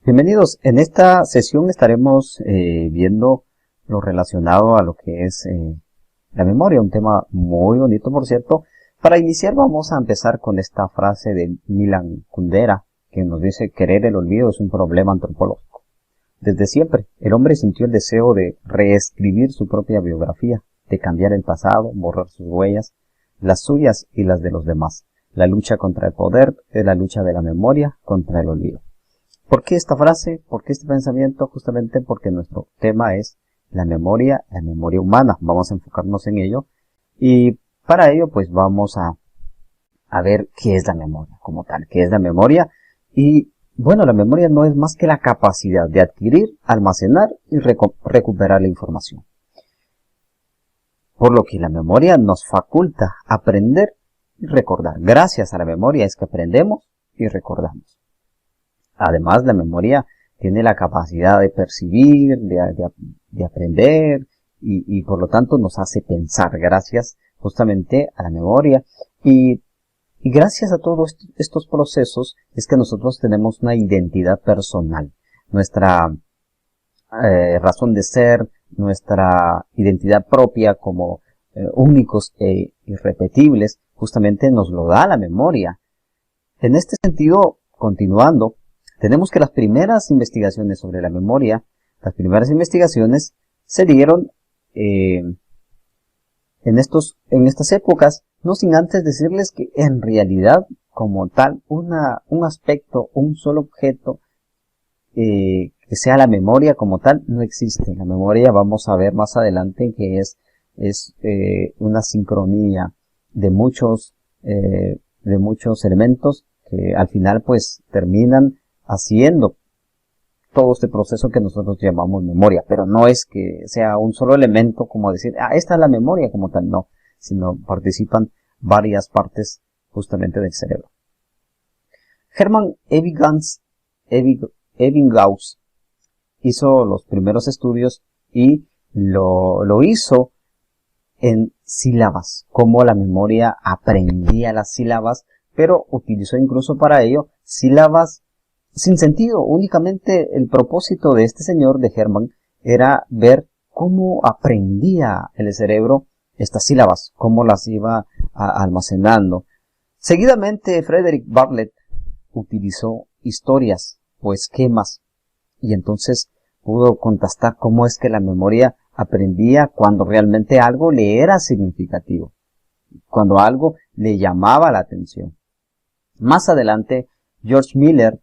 Bienvenidos. En esta sesión estaremos viendo lo relacionado a lo que es la memoria, un tema muy bonito, por cierto. Para iniciar vamos a empezar con esta frase de Milan Kundera, que nos dice: querer el olvido es un problema antropológico. Desde siempre, el hombre sintió el deseo de reescribir su propia biografía, de cambiar el pasado, borrar sus huellas, las suyas y las de los demás. La lucha contra el poder es la lucha de la memoria contra el olvido. ¿Por qué esta frase? ¿Por qué este pensamiento? Justamente porque nuestro tema es la memoria humana. Vamos a enfocarnos en ello. Y para ello, pues vamos a ver qué es la memoria como tal. ¿Qué es la memoria? Y bueno, la memoria no es más que la capacidad de adquirir, almacenar y recuperar la información. Por lo que la memoria nos faculta aprender y recordar. Gracias a la memoria es que aprendemos y recordamos. Además, la memoria tiene la capacidad de percibir, de aprender y por lo tanto nos hace pensar gracias justamente a la memoria. Y gracias a todos estos procesos es que nosotros tenemos una identidad personal. Nuestra razón de ser, nuestra identidad propia como únicos e irrepetibles, justamente nos lo da la memoria. En este sentido, continuando, tenemos que las primeras investigaciones sobre la memoria, las primeras investigaciones se dieron en estas épocas, no sin antes decirles que en realidad, como tal, un aspecto, un solo objeto, que sea la memoria como tal, no existe. La memoria, vamos a ver más adelante, que es una sincronía de muchos elementos que al final pues terminan haciendo todo este proceso que nosotros llamamos memoria, pero no es que sea un solo elemento como decir, esta es la memoria como tal, no, sino participan varias partes justamente del cerebro. Hermann Ebbinghaus hizo los primeros estudios y lo hizo en sílabas, cómo la memoria aprendía las sílabas, pero utilizó incluso para ello sílabas sin sentido. Únicamente el propósito de este señor, de Hermann, era ver cómo aprendía el cerebro estas sílabas, cómo las iba almacenando. Seguidamente, Frederick Bartlett utilizó historias o esquemas y entonces pudo contrastar cómo es que la memoria aprendía cuando realmente algo le era significativo, cuando algo le llamaba la atención. Más adelante, George Miller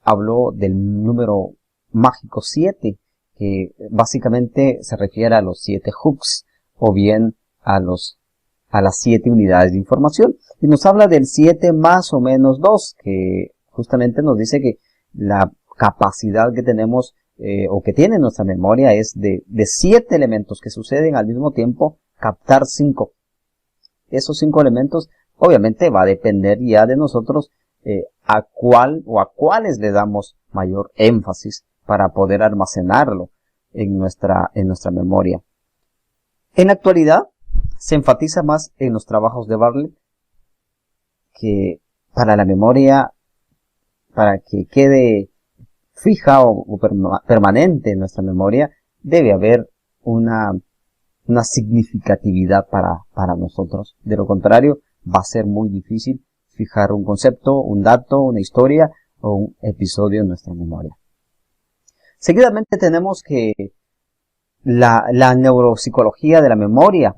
habló del número mágico 7, que básicamente se refiere a los 7 hooks, o bien a las 7 unidades de información. Y nos habla del 7 más o menos 2, que justamente nos dice que la capacidad que tenemos o que tiene nuestra memoria es de 7 elementos que suceden al mismo tiempo, captar 5. Esos 5 elementos obviamente va a depender ya de nosotros a cuál o a cuáles le damos mayor énfasis para poder almacenarlo en nuestra memoria. En la actualidad se enfatiza más en los trabajos de Bartlett que para la memoria, para que quede fija o permanente en nuestra memoria, debe haber una significatividad para nosotros. De lo contrario, va a ser muy difícil fijar un concepto, un dato, una historia o un episodio en nuestra memoria. Seguidamente tenemos que la neuropsicología de la memoria.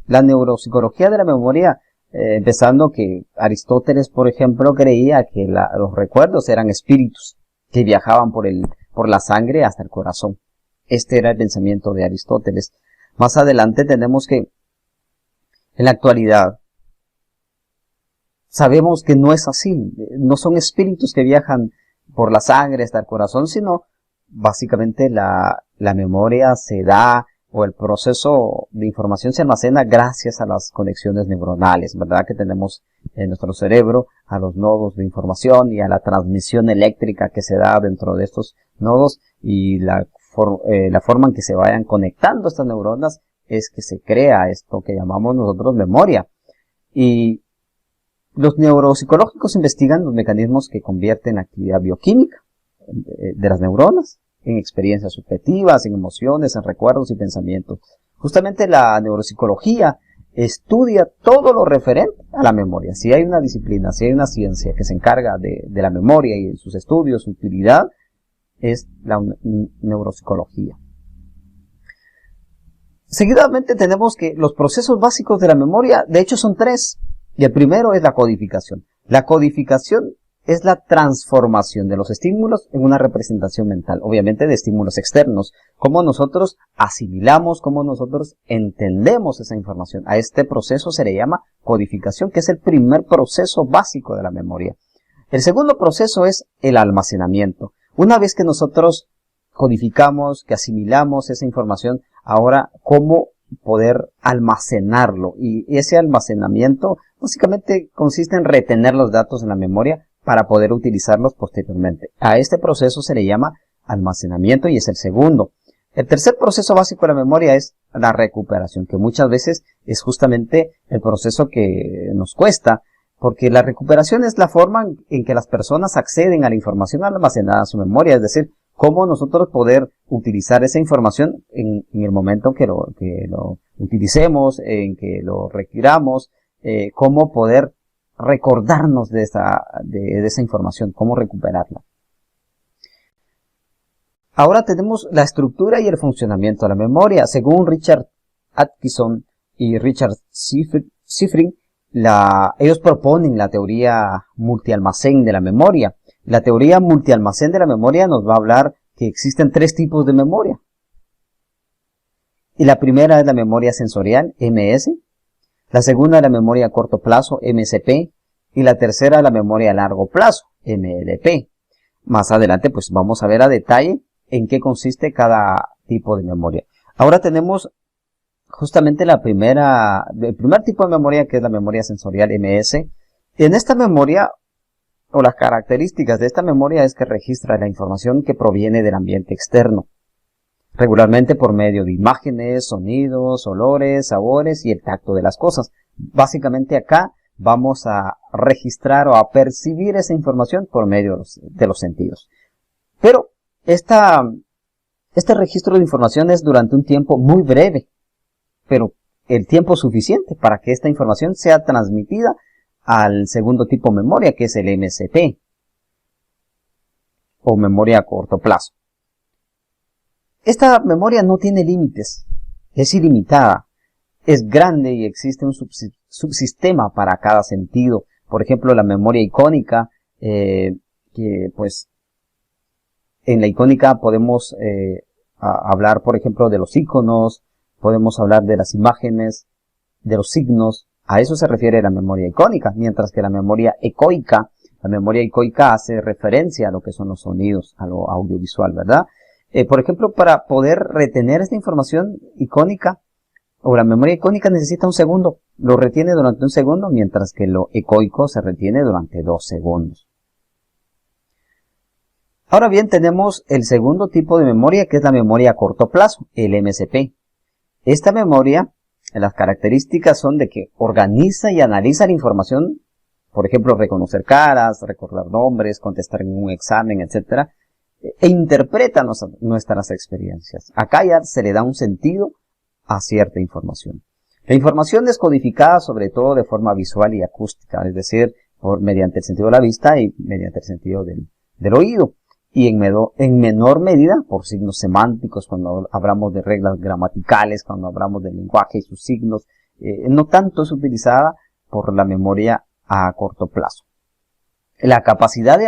La neuropsicología de la memoria, empezando que Aristóteles, por ejemplo, creía que los recuerdos eran espíritus que viajaban por la sangre hasta el corazón. Este era el pensamiento de Aristóteles. Más adelante tenemos que en la actualidad sabemos que no es así, no son espíritus que viajan por la sangre hasta el corazón, sino básicamente la memoria se da o el proceso de información se almacena gracias a las conexiones neuronales, ¿verdad? Que tenemos en nuestro cerebro, a los nodos de información y a la transmisión eléctrica que se da dentro de estos nodos y la forma en que se vayan conectando estas neuronas es que se crea esto que llamamos nosotros memoria. Y los neuropsicológicos investigan los mecanismos que convierten la actividad bioquímica de las neuronas, en experiencias subjetivas, en emociones, en recuerdos y pensamientos. Justamente la neuropsicología estudia todo lo referente a la memoria. Si hay una disciplina, si hay una ciencia que se encarga de la memoria y sus estudios, su utilidad, es la neuropsicología. Seguidamente tenemos que los procesos básicos de la memoria, de hecho son 3, y el primero es la codificación. La codificación es la transformación de los estímulos en una representación mental, obviamente de estímulos externos, cómo nosotros asimilamos, cómo nosotros entendemos esa información. A este proceso se le llama codificación, que es el primer proceso básico de la memoria. El segundo proceso es el almacenamiento. Una vez que nosotros codificamos, que asimilamos esa información, ahora cómo poder almacenarlo. Y ese almacenamiento básicamente consiste en retener los datos en la memoria para poder utilizarlos posteriormente. A este proceso se le llama almacenamiento y es el segundo. El tercer proceso básico de la memoria es la recuperación, que muchas veces es justamente el proceso que nos cuesta, porque la recuperación es la forma en que las personas acceden a la información almacenada en su memoria, es decir, cómo nosotros poder utilizar esa información en el momento que lo utilicemos, en que lo requiramos, cómo poder recordarnos de esa información, cómo recuperarla. Ahora tenemos la estructura y el funcionamiento de la memoria. Según Richard Atkinson y Richard Shiffrin, ellos proponen la teoría multialmacén de la memoria. La teoría multialmacén de la memoria nos va a hablar que existen 3 tipos de memoria. Y la primera es la memoria sensorial, MS. La segunda es la memoria a corto plazo, MSP. Y la tercera es la memoria a largo plazo, MLP. Más adelante pues vamos a ver a detalle en qué consiste cada tipo de memoria. Ahora tenemos justamente el primer tipo de memoria, que es la memoria sensorial, MS. En esta memoria, o las características de esta memoria, es que registra la información que proviene del ambiente externo, regularmente por medio de imágenes, sonidos, olores, sabores y el tacto de las cosas. Básicamente acá vamos a registrar o a percibir esa información por medio de los sentidos. Pero este registro de información es durante un tiempo muy breve, pero el tiempo suficiente para que esta información sea transmitida al segundo tipo de memoria, que es el MSP, o memoria a corto plazo. Esta memoria no tiene límites, es ilimitada, es grande y existe un subsistema para cada sentido. Por ejemplo, la memoria icónica, que pues en la icónica podemos hablar, por ejemplo, de los iconos, podemos hablar de las imágenes, de los signos. A eso se refiere la memoria icónica, mientras que la memoria ecoica hace referencia a lo que son los sonidos, a lo audiovisual, ¿verdad? Por ejemplo, para poder retener esta información icónica, o la memoria icónica necesita un segundo, lo retiene durante un segundo, mientras que lo ecoico se retiene durante 2 segundos. Ahora bien, tenemos el segundo tipo de memoria, que es la memoria a corto plazo, el MSP. Esta memoria, las características son de que organiza y analiza la información, por ejemplo, reconocer caras, recordar nombres, contestar en un examen, etc., e interpreta nuestras experiencias. Acá ya se le da un sentido a cierta información. La información es codificada sobre todo de forma visual y acústica, es decir, mediante el sentido de la vista y mediante el sentido del oído. Y en menor medida por signos semánticos, cuando hablamos de reglas gramaticales, cuando hablamos del lenguaje y sus signos. No tanto es utilizada por la memoria a corto plazo. La capacidad de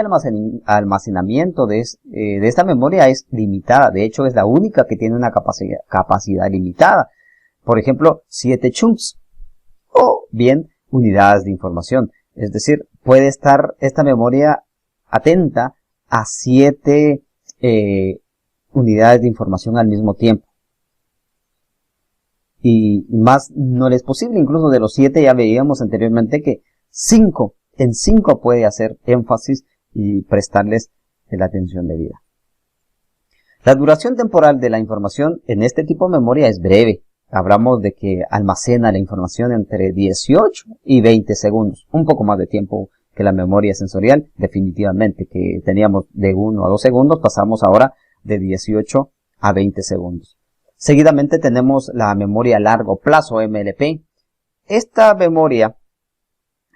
almacenamiento de esta memoria es limitada. De hecho, es la única que tiene una capacidad limitada. Por ejemplo, 7 chunks o bien unidades de información. Es decir, puede estar esta memoria atenta a 7 unidades de información al mismo tiempo. Y más no le es posible. Incluso de los 7 ya veíamos anteriormente que en 5 puede hacer énfasis y prestarles la atención debida. La duración temporal de la información en este tipo de memoria es breve. Hablamos de que almacena la información entre 18 y 20 segundos. Un poco más de tiempo que la memoria sensorial, definitivamente, que teníamos de 1 a 2 segundos, pasamos ahora de 18 a 20 segundos. Seguidamente tenemos la memoria a largo plazo, MLP. Esta memoria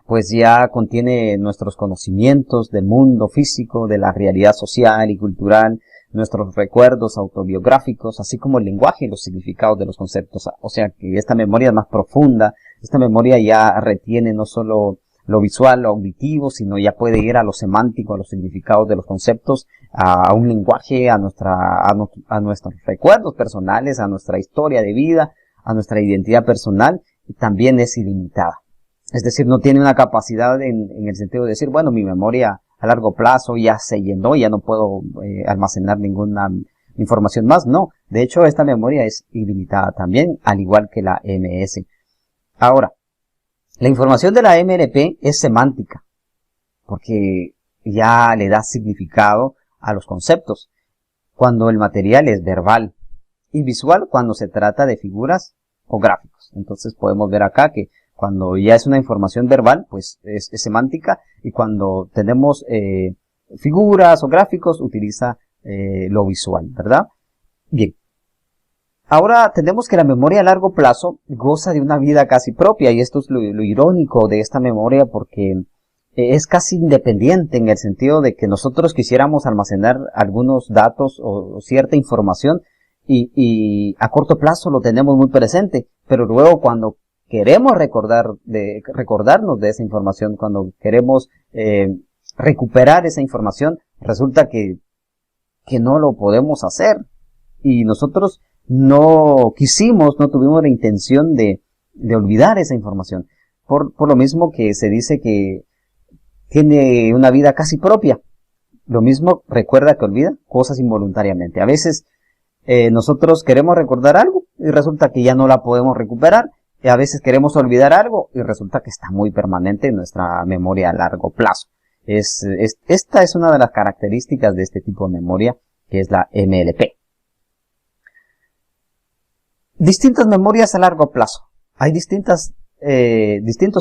pues ya contiene nuestros conocimientos del mundo físico, de la realidad social y cultural, nuestros recuerdos autobiográficos, así como el lenguaje y los significados de los conceptos. O sea que esta memoria es más profunda, esta memoria ya retiene no solo lo visual, lo auditivo, sino ya puede ir a lo semántico, a los significados de los conceptos, a un lenguaje, a nuestros recuerdos personales, a nuestra historia de vida, a nuestra identidad personal, y también es ilimitada. Es decir, no tiene una capacidad en el sentido de decir, bueno, mi memoria a largo plazo ya se llenó, ya no puedo almacenar ninguna información más. No, de hecho esta memoria es ilimitada también, al igual que la MS. Ahora, la información de la MLP es semántica, porque ya le da significado a los conceptos, cuando el material es verbal, y visual cuando se trata de figuras o gráficos. Entonces podemos ver acá que cuando ya es una información verbal, pues es semántica, y cuando tenemos figuras o gráficos, utiliza lo visual, ¿verdad? Bien. Ahora tenemos que la memoria a largo plazo goza de una vida casi propia, y esto es lo irónico de esta memoria, porque es casi independiente en el sentido de que nosotros quisiéramos almacenar algunos datos o cierta información y a corto plazo lo tenemos muy presente, pero luego cuando queremos recordarnos de esa información, cuando queremos recuperar esa información, resulta que no lo podemos hacer, y nosotros no tuvimos la intención de olvidar esa información. Por lo mismo que se dice que tiene una vida casi propia. Lo mismo recuerda que olvida cosas involuntariamente. A veces nosotros queremos recordar algo y resulta que ya no la podemos recuperar. Y a veces queremos olvidar algo y resulta que está muy permanente en nuestra memoria a largo plazo. Esta es una de las características de este tipo de memoria, que es la MLP. Distintas memorias a largo plazo. Hay distintos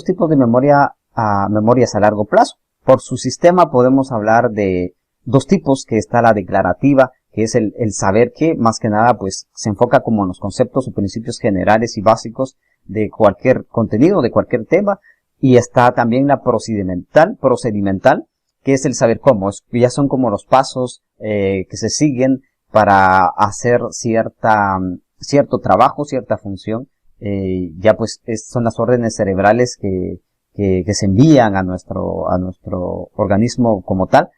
tipos de memorias a largo plazo. Por su sistema podemos hablar de dos tipos, que está la declarativa, que es el saber que, más que nada, pues se enfoca como en los conceptos o principios generales y básicos de cualquier contenido, de cualquier tema. Y está también la procedimental, que es el saber cómo. Ya son como los pasos que se siguen para hacer cierto trabajo, cierta función. Ya pues son las órdenes cerebrales que se envían a nuestro organismo como tal,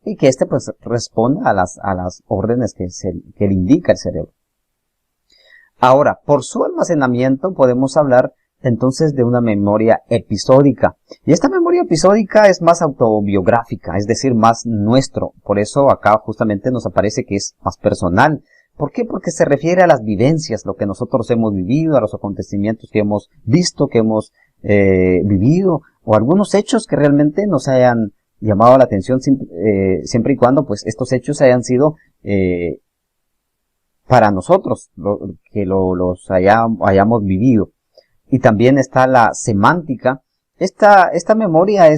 y que pues responda a las órdenes que le indica el cerebro. Ahora, por su almacenamiento podemos hablar entonces de una memoria episódica. Y esta memoria episódica es más autobiográfica, es decir, más nuestro. Por eso acá justamente nos aparece que es más personal. ¿Por qué? Porque se refiere a las vivencias, lo que nosotros hemos vivido, a los acontecimientos que hemos visto, que hemos vivido, o algunos hechos que realmente nos hayan llamado la atención, siempre y cuando pues estos hechos hayan sido para nosotros, que los hayamos vivido. Y también está la semántica. Esta memoria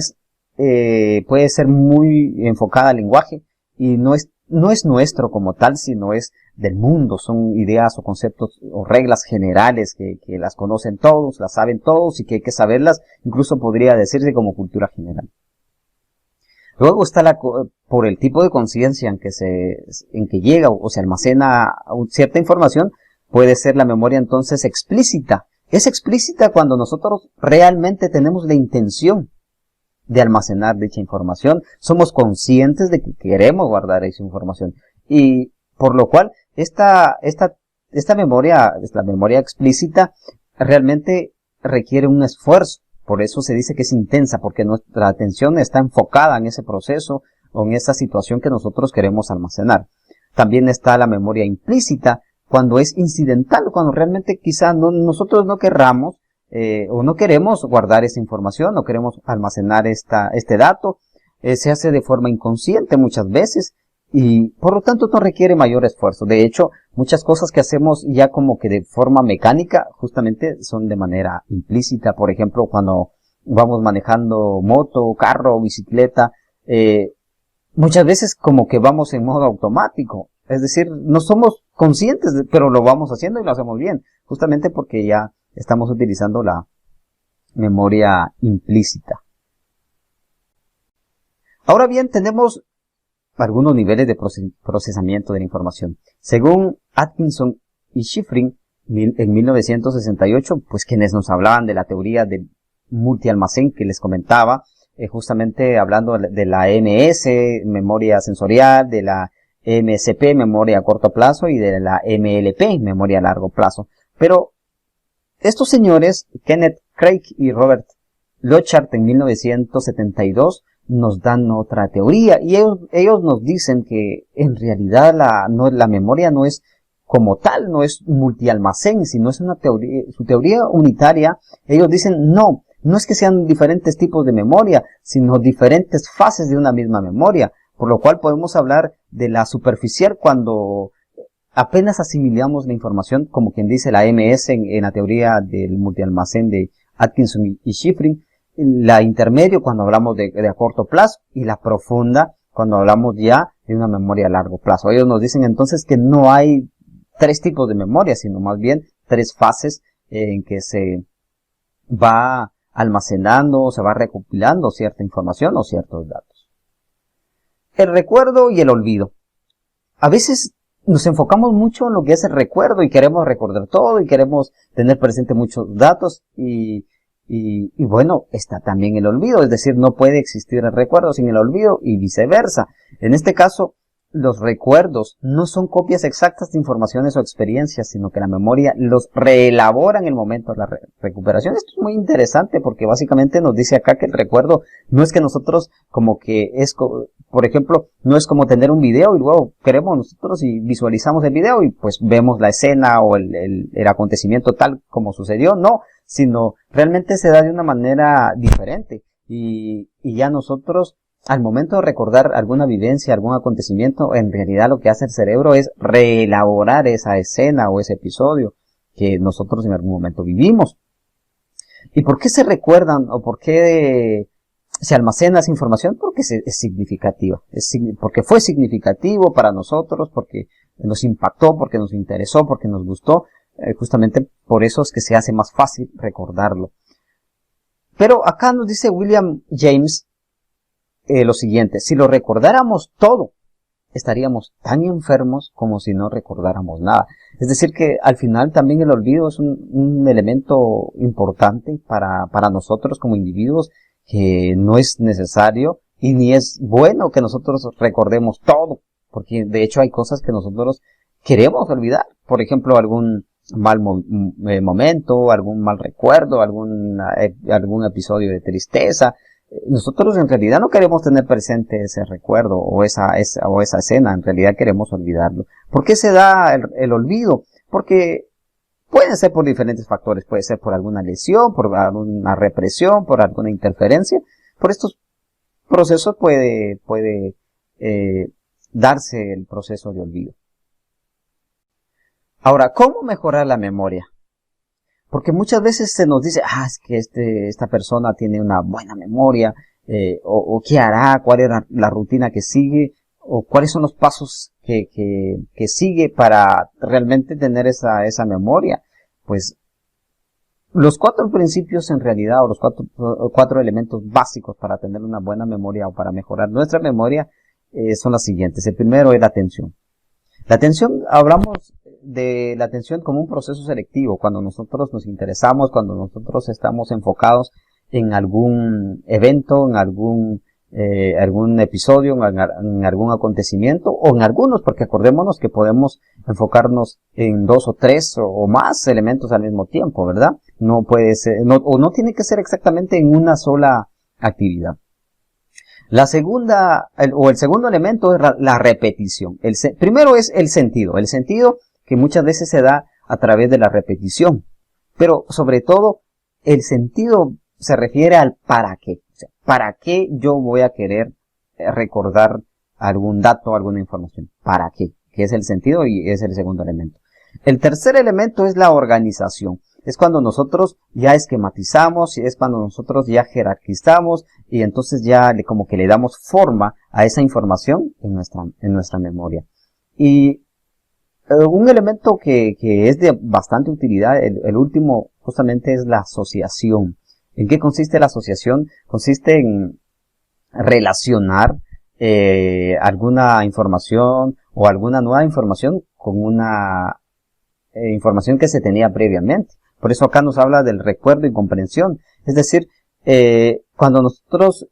puede ser muy enfocada al lenguaje, y no es nuestro como tal, sino es del mundo. Son ideas o conceptos o reglas generales que las conocen todos, las saben todos, y que hay que saberlas, incluso podría decirse como cultura general. Luego está por el tipo de conciencia en que llega o se almacena cierta información, puede ser la memoria entonces explícita. Es explícita cuando nosotros realmente tenemos la intención de almacenar dicha información, somos conscientes de que queremos guardar esa información, y por lo cual esta memoria, la memoria explícita, realmente requiere un esfuerzo. Por eso se dice que es intensa, porque nuestra atención está enfocada en ese proceso o en esa situación que nosotros queremos almacenar. También está la memoria implícita, cuando es incidental, cuando realmente quizá nosotros no querramos o no queremos guardar esa información, no queremos almacenar este dato. Se hace de forma inconsciente muchas veces, y por lo tanto no requiere mayor esfuerzo. De hecho, muchas cosas que hacemos ya como que de forma mecánica, justamente son de manera implícita. Por ejemplo, cuando vamos manejando moto, carro, bicicleta, muchas veces como que vamos en modo automático. Es decir, no somos conscientes, pero lo vamos haciendo y lo hacemos bien, justamente porque ya estamos utilizando la memoria implícita. Ahora bien, tenemos algunos niveles de procesamiento de la información. Según Atkinson y Shiffrin, en 1968, pues quienes nos hablaban de la teoría del multialmacén que les comentaba, justamente hablando de la MS, memoria sensorial, de la MSP, memoria a corto plazo, y de la MLP, memoria a largo plazo. Pero estos señores, Kenneth Craig y Robert Lochart, en 1972, nos dan otra teoría, y ellos nos dicen que en realidad la memoria no es como tal, no es multialmacén, sino es una teoría, su teoría unitaria. Ellos dicen no es que sean diferentes tipos de memoria, sino diferentes fases de una misma memoria, por lo cual podemos hablar de la superficial cuando apenas asimilamos la información, como quien dice la MS en la teoría del multialmacén de Atkinson y Shiffrin, la intermedio cuando hablamos de a corto plazo, y la profunda cuando hablamos ya de una memoria a largo plazo. Ellos nos dicen entonces que no hay tres tipos de memoria, sino más bien tres fases en que se va almacenando, se va recopilando cierta información o ciertos datos. El recuerdo y el olvido. A veces nos enfocamos mucho en lo que es el recuerdo y queremos recordar todo y queremos tener presente muchos datos y bueno, está también el olvido, es decir, no puede existir el recuerdo sin el olvido y viceversa. En este caso, los recuerdos no son copias exactas de informaciones o experiencias, sino que la memoria los reelabora en el momento de la recuperación. Esto es muy interesante porque básicamente nos dice acá que el recuerdo no es que nosotros como que es, por ejemplo, no es como tener un video y luego queremos nosotros y visualizamos el video y pues vemos la escena o el acontecimiento tal como sucedió, no, sino realmente se da de una manera diferente y ya nosotros al momento de recordar alguna vivencia, algún acontecimiento, en realidad lo que hace el cerebro es reelaborar esa escena o ese episodio que nosotros en algún momento vivimos. ¿Y por qué se recuerdan o por qué se almacena esa información? Porque es significativa, porque fue significativo para nosotros, porque nos impactó, porque nos interesó, porque nos gustó. Justamente por eso es que se hace más fácil recordarlo. Pero acá nos dice William James lo siguiente: si lo recordáramos todo, estaríamos tan enfermos como si no recordáramos nada. Es decir que al final también el olvido es un elemento importante para nosotros como individuos, que no es necesario y ni es bueno que nosotros recordemos todo, porque de hecho hay cosas que nosotros queremos olvidar. Por ejemplo, algún mal momento, algún mal recuerdo, algún episodio de tristeza. Nosotros en realidad no queremos tener presente ese recuerdo o esa escena, en realidad queremos olvidarlo. ¿Por qué se da el olvido? Porque pueden ser por diferentes factores, puede ser por alguna lesión, por alguna represión, por alguna interferencia. Por estos procesos puede darse el proceso de olvido. Ahora, ¿cómo mejorar la memoria? Porque muchas veces se nos dice, es que esta persona tiene una buena memoria, o qué hará, cuál era la rutina que sigue, o cuáles son los pasos que sigue para realmente tener esa memoria. Pues, los 4 principios en realidad, o los cuatro elementos básicos para tener una buena memoria o para mejorar nuestra memoria, son las siguientes. El primero es la atención. La atención, hablamos de la atención como un proceso selectivo, cuando nosotros nos interesamos, cuando nosotros estamos enfocados en algún evento, en algún episodio, en algún acontecimiento, o en algunos, porque acordémonos que podemos enfocarnos en 2 o 3 o más elementos al mismo tiempo, ¿verdad? No puede ser, no tiene que ser exactamente en una sola actividad. El segundo elemento es la repetición. Primero es el sentido que muchas veces se da a través de la repetición, pero sobre todo el sentido se refiere al para qué. O sea, ¿para qué yo voy a querer recordar algún dato, alguna información? ¿Para qué? Que es el sentido y es el segundo elemento. El tercer elemento es la organización. Es cuando nosotros ya esquematizamos, y es cuando nosotros ya jerarquizamos, y entonces ya como que le damos forma a esa información en nuestra memoria. Y un elemento que es de bastante utilidad, el último justamente es la asociación. ¿En qué consiste la asociación? Consiste en relacionar alguna información o alguna nueva información con una información que se tenía previamente. Por eso acá nos habla del recuerdo y comprensión. Es decir, cuando nosotros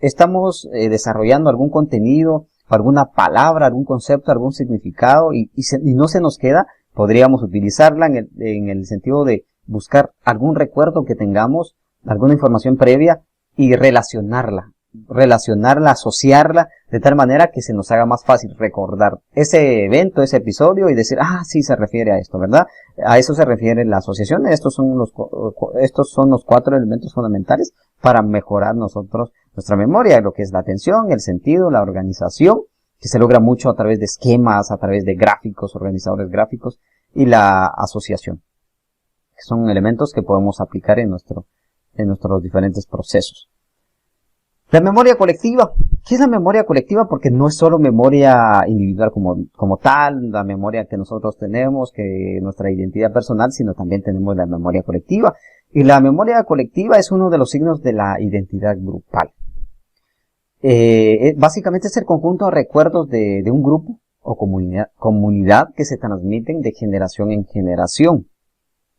estamos desarrollando algún contenido, alguna palabra, algún concepto, algún significado y no se nos queda, podríamos utilizarla en el sentido de buscar algún recuerdo que tengamos, alguna información previa y relacionarla, asociarla de tal manera que se nos haga más fácil recordar ese evento, ese episodio y decir, sí se refiere a esto, ¿verdad? A eso se refiere la asociación. Estos son los 4 elementos fundamentales para mejorar nuestra memoria, lo que es la atención, el sentido, la organización, que se logra mucho a través de esquemas, a través de gráficos, organizadores gráficos, y la asociación, que son elementos que podemos aplicar en nuestros diferentes procesos. La memoria colectiva. ¿Qué es la memoria colectiva? Porque no es solo memoria individual como tal, la memoria que nosotros tenemos, que nuestra identidad personal, sino también tenemos la memoria colectiva. Y la memoria colectiva es uno de los signos de la identidad grupal. Básicamente es el conjunto de recuerdos de un grupo o comunidad que se transmiten de generación en generación.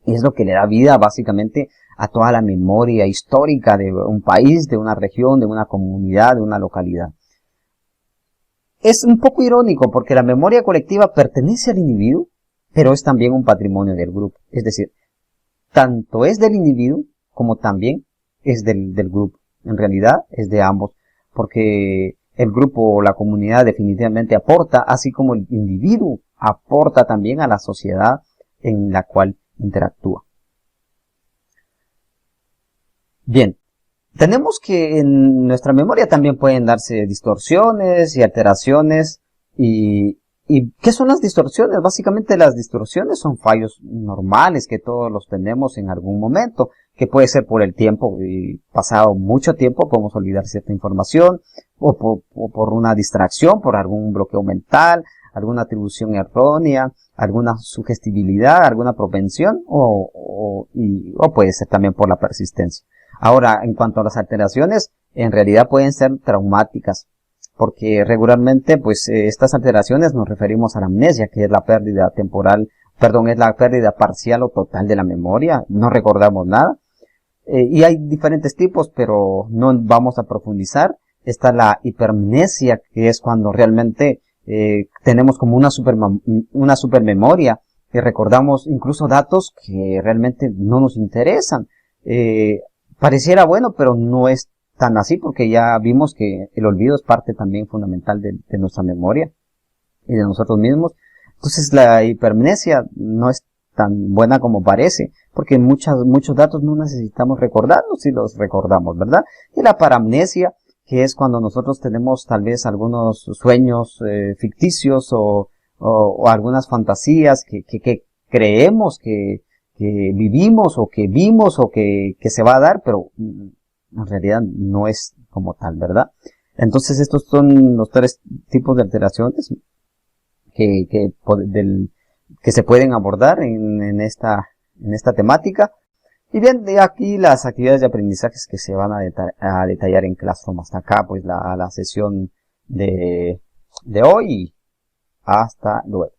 Y es lo que le da vida básicamente a toda la memoria histórica de un país, de una región, de una comunidad, de una localidad. Es un poco irónico porque la memoria colectiva pertenece al individuo, pero es también un patrimonio del grupo. Es decir, tanto es del individuo como también es del grupo. En realidad es de ambos, porque el grupo o la comunidad definitivamente aporta, así como el individuo aporta también a la sociedad en la cual interactúa. Bien, tenemos que en nuestra memoria también pueden darse distorsiones y alteraciones. ¿Y qué son las distorsiones? Básicamente las distorsiones son fallos normales que todos los tenemos en algún momento, que puede ser por el tiempo, y pasado mucho tiempo podemos olvidar cierta información, o por una distracción, por algún bloqueo mental, alguna atribución errónea, alguna sugestibilidad, alguna propensión, o puede ser también por la persistencia. Ahora, en cuanto a las alteraciones, en realidad pueden ser traumáticas, porque regularmente, pues, estas alteraciones nos referimos a la amnesia, que es la pérdida es la pérdida parcial o total de la memoria, no recordamos nada. Y hay diferentes tipos, pero no vamos a profundizar. Está la hipermnesia, que es cuando realmente tenemos como una supermemoria, que recordamos incluso datos que realmente no nos interesan. Pareciera bueno, pero no es tan así, porque ya vimos que el olvido es parte también fundamental de nuestra memoria y de nosotros mismos. Entonces la hipermnesia no es tan buena como parece, porque muchos datos no necesitamos recordarlos si los recordamos, ¿verdad? Y la paramnesia, que es cuando nosotros tenemos tal vez algunos sueños ficticios o algunas fantasías que creemos que vivimos o que vimos o que se va a dar, pero en realidad no es como tal, ¿verdad? Entonces estos son los 3 tipos de alteraciones que se pueden abordar en esta temática. Y bien, de aquí las actividades de aprendizajes que se van a detallar en Classroom. Hasta acá pues la sesión de hoy. Hasta luego.